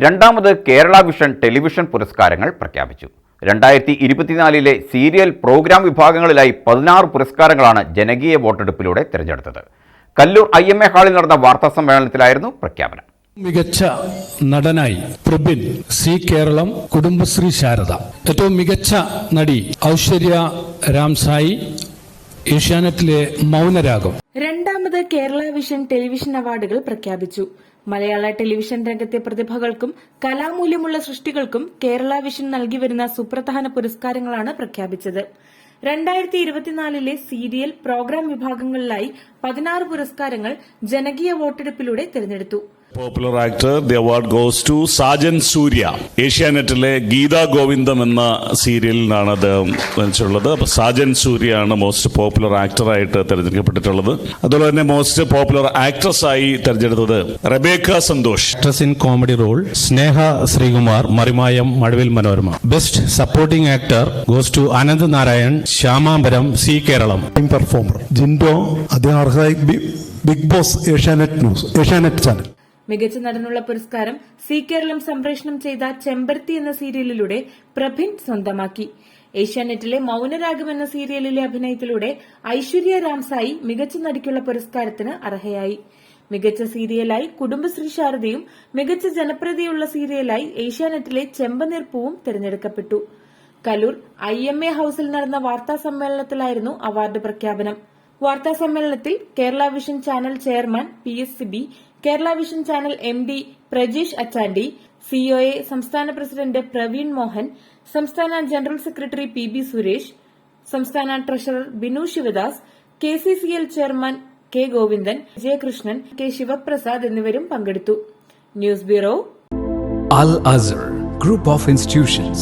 രണ്ടാമത് Kerala vision television പുരസ്കാരങ്ങൾ പ്രഖ്യാപിച്ചു. 2024 സീരിയൽ പ്രോഗ്രാം വിഭാഗങ്ങളിലായി 16 പുരസ്കാരങ്ങളാണ് ജനകീയ വോട്ടെടുപ്പിലൂടെ തിരഞ്ഞെടുത്തത്. കല്ലൂർ IMA ഹാളിൽ നടന്ന വാർത്താ സമ്മേളനത്തിലായിരുന്നു പ്രഖ്യാപനം. മികച്ച നടനായി പ്രബിൻ, സി കേരളം, കുടുംബശ്രീ ശാരദ. ഏറ്റവും മികച്ച നടി ഐശ്വര്യ രാംസായി, ഏഷ്യാനെറ്റിലെ മൗനരാഗം. രണ്ടാമത് കേരള വിഷൻ ടെലിവിഷൻ അവാർഡുകൾ പ്രഖ്യാപിച്ചു. മലയാള ടെലിവിഷൻ രംഗത്തെ പ്രതിഭകൾക്കും കലാമൂല്യമുള്ള സൃഷ്ടികൾക്കും കേരള വിഷൻ നൽകി വരുന്ന സുപ്രധാന പുരസ്കാരങ്ങളാണ് പ്രഖ്യാപിച്ചത്. 2024 സീരിയൽ പ്രോഗ്രാം വിഭാഗങ്ങളിലായി 16 പുരസ്കാരങ്ങൾ ജനകീയ വോട്ടെടുപ്പിലൂടെ തിരഞ്ഞെടുത്തു. Popular actor, the award goes to Sajan Surya. ഏഷ്യാനെറ്റിലെ ഗീതാ ഗോവിന്ദം എന്ന സീരിയലിനാണ് അദ്ദേഹം വെച്ചുള്ളത്. അപ്പോൾ സാജൻ സൂര്യ ആണ് മോസ്റ്റ് പോപ്പുലർ ആക്ടറായിട്ട് തിരഞ്ഞെടുക്കപ്പെട്ടിട്ടുള്ളത്. അതുപോലെ തന്നെ മോസ്റ്റ് പോപ്പുലർ ആക്ട്രസ് ആയി തിരഞ്ഞെടുത്തത് Rebecca Santhosh. Actress in comedy role Sneha Sreekumar, Marimayam, Mazhavil Manorama. Best supporting actor goes to Ananth Narayan, Shyamambaram, Zee Keralam. Performer ജിൻഡോ, അദ്ദേഹം അർഹമായി ബിഗ് ബോസ്, ഏഷ്യാനെറ്റ് ചാനൽ. മികച്ച നടനുള്ള പുരസ്കാരം സി കേരളം സംപ്രേഷണം ചെയ്ത ചെമ്പരത്തി എന്ന സീരിയലിലൂടെ പ്രഭിൻ സ്വന്തമാക്കി. ഏഷ്യാനെറ്റിലെ മൗനരാഗം എന്ന സീരിയലിലെ അഭിനയത്തിലൂടെ ഐശ്വര്യ രാംസായി മികച്ച നടിക്കുള്ള പുരസ്കാരത്തിന് അർഹയായി. മികച്ച സീരിയലായി കുടുംബശ്രീ ശാരദയും മികച്ച ജനപ്രീതിയുള്ള സീരിയലായി ഏഷ്യാനെറ്റിലെ ചെമ്പനീർപ്പൂവും തിരഞ്ഞെടുക്കപ്പെട്ടു. കലൂർ IMA ഹൌസിൽ നടന്ന വാർത്താ സമ്മേളനത്തിലായിരുന്നു അവാർഡ് പ്രഖ്യാപനം. വാർത്താ സമ്മേളനത്തിൽ Kerala vision channel chairman PSCB, Kerala vision channel MD Prajeesh Achandi, COA സംസ്ഥാന പ്രസിഡന്റ് പ്രവീൺ മോഹൻ, സംസ്ഥാന ജനറൽ സെക്രട്ടറി PB സുരേഷ്, സംസ്ഥാന treasurer Binu Sivadas, KCCL chairman K Govindan, Jayakrishnan, K Sivaprasad എന്നിവരും പങ്കെടുത്തു. News bureau. Al-Azhar Group of Institutions,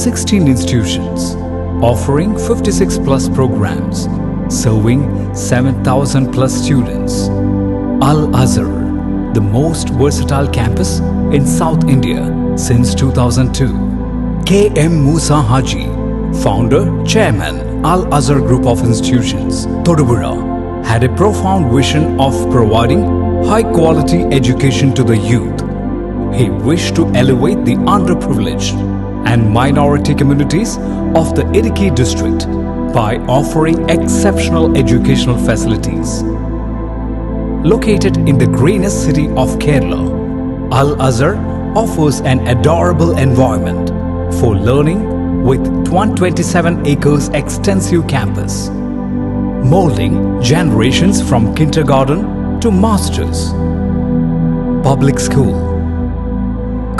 16 institutions offering 56 plus programs, serving 7,000 plus students. Al-Azhar, the most versatile campus in South India since 2002. K.M. Musa Haji, founder, chairman, Al-Azhar Group of Institutions, Thodupuzha, had a profound vision of providing high-quality education to the youth. He wished to elevate the underprivileged and minority communities of the Idukki district by offering exceptional educational facilities. Located in the greenest city of Kerala, Al-Azhar offers an adorable environment for learning with 127 acres extensive campus, molding generations from kindergarten to masters. Public school,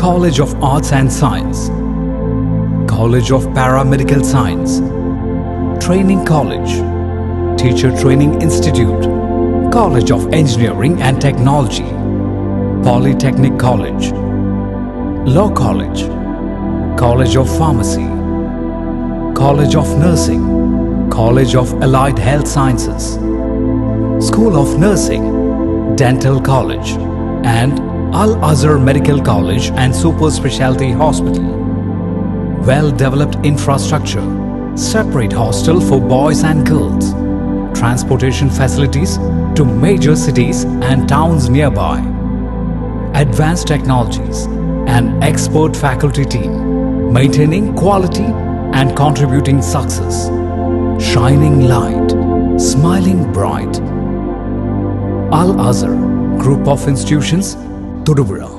College of Arts and Science, College of Paramedical Science, Training College, Teacher Training Institute, College of Engineering and Technology, Polytechnic College, Law College, College of Pharmacy, College of Nursing, College of Allied Health Sciences, School of Nursing, Dental College, and Al-Azhar Medical College and Super Specialty Hospital. Well-developed infrastructure, separate hostel for boys and girls, transportation facilities to major cities and towns nearby, advanced technologies, an expert faculty team, maintaining quality and contributing success, shining light, smiling bright. Al-Azhar Group of Institutions, Thodupuzha.